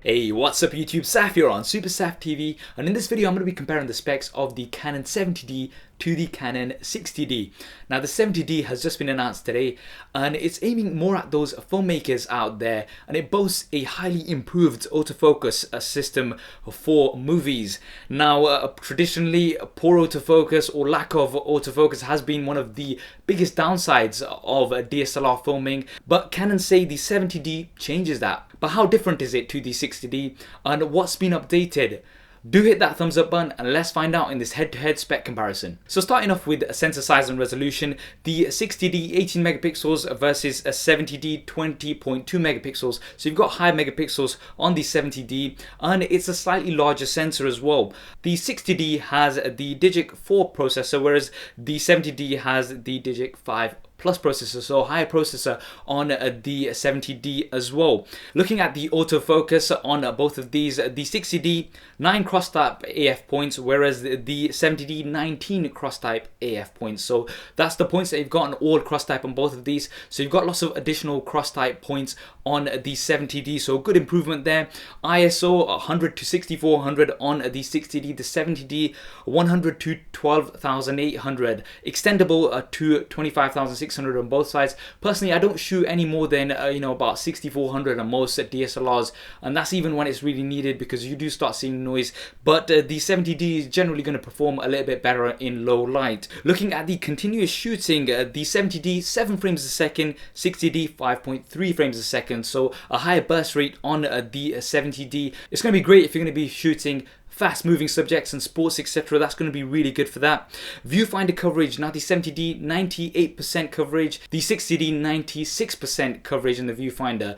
Hey, what's up YouTube? Saf here on Super Saf TV, and in this video I'm going to be comparing the specs of the Canon 70D to the Canon 60D. Now the 70D has just been announced today and it's aiming more at those filmmakers out there, and it boasts a highly improved autofocus system for movies. Now traditionally poor autofocus or lack of autofocus has been one of the biggest downsides of DSLR filming, but Canon say the 70D changes that. But how different is it to the 60D and what's been updated? Do hit that thumbs up button and let's find out in this head-to-head spec comparison. So starting off with sensor size and resolution, the 60D 18 megapixels versus a 70D 20.2 megapixels. So you've got high megapixels on the 70D and it's a slightly larger sensor as well. The 60D has the DIGIC 4 processor, whereas the 70D has the DIGIC 5 Plus processor, so higher processor on the 70D as well. Looking at the autofocus on both of these, the 60D 9 cross type AF points, whereas the 70D 19 cross type AF points. So that's the points that you've got on all cross type on both of these. So you've got lots of additional cross type points on the 70D, so good improvement there. ISO 100 to 6400 on the 60D, the 70D 100 to 12,800, extendable to 25,600 on both sides. Personally, I don't shoot any more than about 6400 on most DSLRs, and that's even when it's really needed because you do start seeing noise. But the 70D is generally going to perform a little bit better in low light. Looking at the continuous shooting, the 70D 7 frames a second, 60D 5.3 frames a second, so a higher burst rate on the 70D. It's going to be great if you're going to be shooting fast moving subjects and sports, etc. That's going to be really good for that. Viewfinder coverage, now the 70D 98% coverage, the 60D 96% coverage in the viewfinder.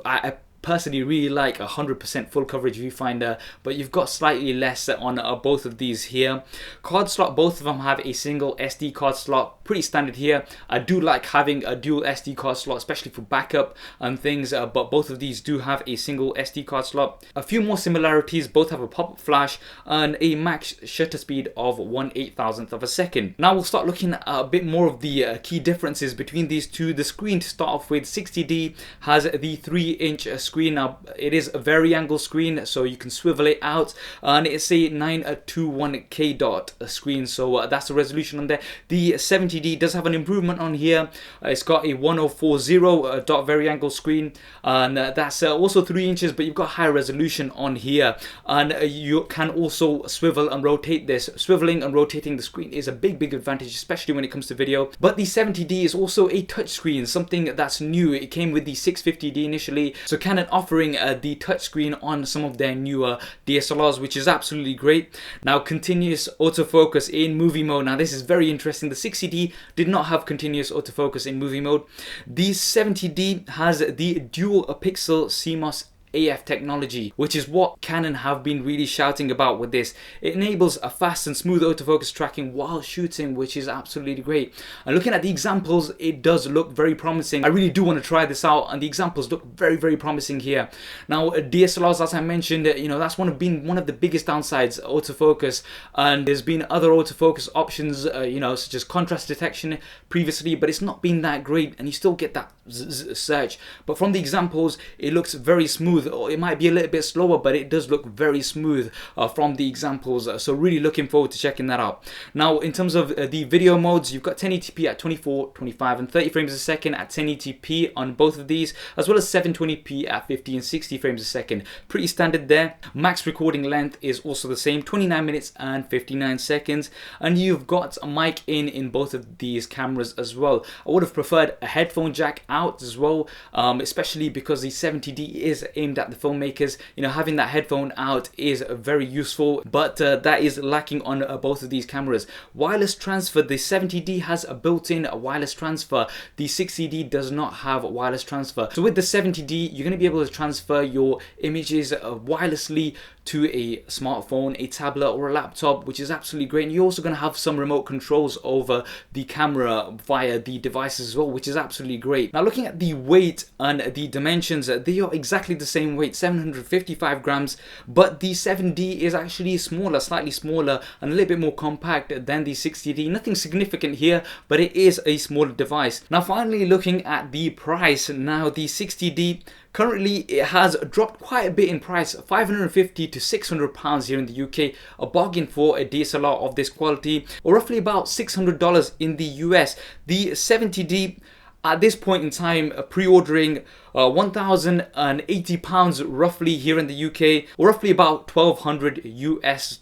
I personally really like 100% full coverage viewfinder, but you've got slightly less on both of these here. Card slot, both of them have a single SD card slot, pretty standard here. I do like having a dual SD card slot, especially for backup and things, but both of these do have a single SD card slot. A few more similarities, both have a pop-up flash and a max shutter speed of 1/8000th of a second. Now we'll start looking at a bit more of the key differences between these two. The screen, to start off with, 60D has the 3-inch screen. Now it is a vari-angle screen, so you can swivel it out, and it's a 921K dot screen, so that's the resolution on there. The 70D does have an improvement on here. It's got a 1040 dot vari-angle screen, and that's also 3 inches, but you've got higher resolution on here, and you can also swivel and rotate this. Swiveling and rotating the screen is a big advantage, especially when it comes to video. But the 70D is also a touch screen, something that's new. It came with the 650D initially, so Canon offering the touchscreen on some of their newer DSLRs, which is absolutely great. Now continuous autofocus in movie mode. Now this is very interesting. The 60D did not have continuous autofocus in movie mode. The 70D has the Dual Pixel CMOS AF technology, which is what Canon have been really shouting about with this. It enables a fast and smooth autofocus tracking while shooting, which is absolutely great. And looking at the examples, it does look very promising. I really do want to try this out, and the examples look very promising here. Now DSLRs, as I mentioned, that's been one of the biggest downsides, autofocus, and there's been other autofocus options, such as contrast detection previously, but it's not been that great, and you still get that search. But from the examples, it looks very smooth. Or it might be a little bit slower, but it does look very smooth from the examples, so really looking forward to checking that out. Now in terms of the video modes, you've got 1080p at 24, 25 and 30 frames a second at 1080p on both of these, as well as 720p at 50 and 60 frames a second. Pretty standard there. Max recording length is also the same, 29 minutes and 59 seconds, and you've got a mic in both of these cameras as well. I would have preferred a headphone jack out as well, especially because the 70D is aimed at the filmmakers. Having that headphone out is very useful, but that is lacking on both of these cameras. Wireless transfer, the 70D has a built-in wireless transfer. The 60D does not have wireless transfer. So with the 70D, you're going to be able to transfer your images wirelessly to a smartphone, a tablet or a laptop, which is absolutely great. And you're also going to have some remote controls over the camera via the devices as well, which is absolutely great. Now Now looking at the weight and the dimensions, they are exactly the same weight, 755 grams, but the 7D is actually smaller, slightly smaller and a little bit more compact than the 60D. Nothing significant here, but it is a smaller device. Now finally looking at the price, now the 60D currently it has dropped quite a bit in price, 550 to 600 pounds here in the UK, a bargain for a DSLR of this quality, or roughly about $600 in the US. The 70D at this point in time pre-ordering £1,080 roughly here in the UK, or roughly about $1,200 US.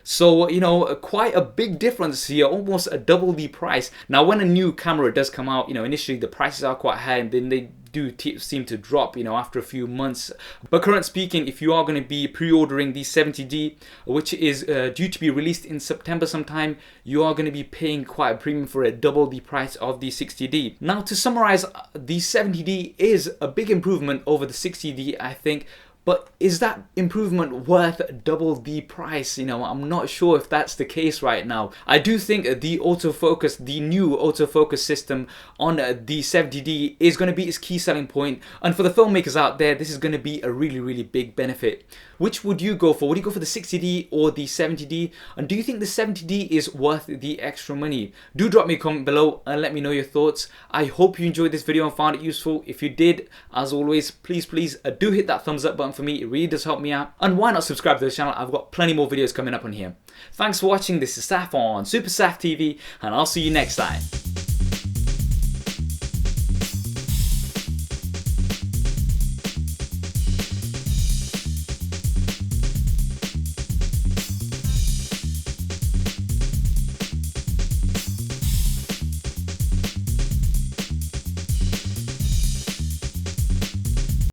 So, you know, quite a big difference here, almost a double the price. Now, when a new camera does come out, you know, initially the prices are quite high and then they do seem to drop, you know, after a few months. But currently speaking, if you are going to be pre-ordering the 70D, which is due to be released in September sometime, you are going to be paying quite a premium for it, double the price of the 60D. Now, to summarize, the 70D is a big improvement over the 60D, I think. But is that improvement worth double the price? You know, I'm not sure if that's the case right now. I do think the autofocus, the new autofocus system on the 70D is going to be its key selling point. And for the filmmakers out there, this is going to be a really, really big benefit. Which would you go for? Would you go for the 60D or the 70D? And do you think the 70D is worth the extra money? Do drop me a comment below and let me know your thoughts. I hope you enjoyed this video and found it useful. If you did, as always, please do hit that thumbs up button for me. It really does help me out. And why not subscribe to the channel? I've got plenty more videos coming up on here. Thanks for watching. This is Saf on Super Saf TV, and I'll see you next time.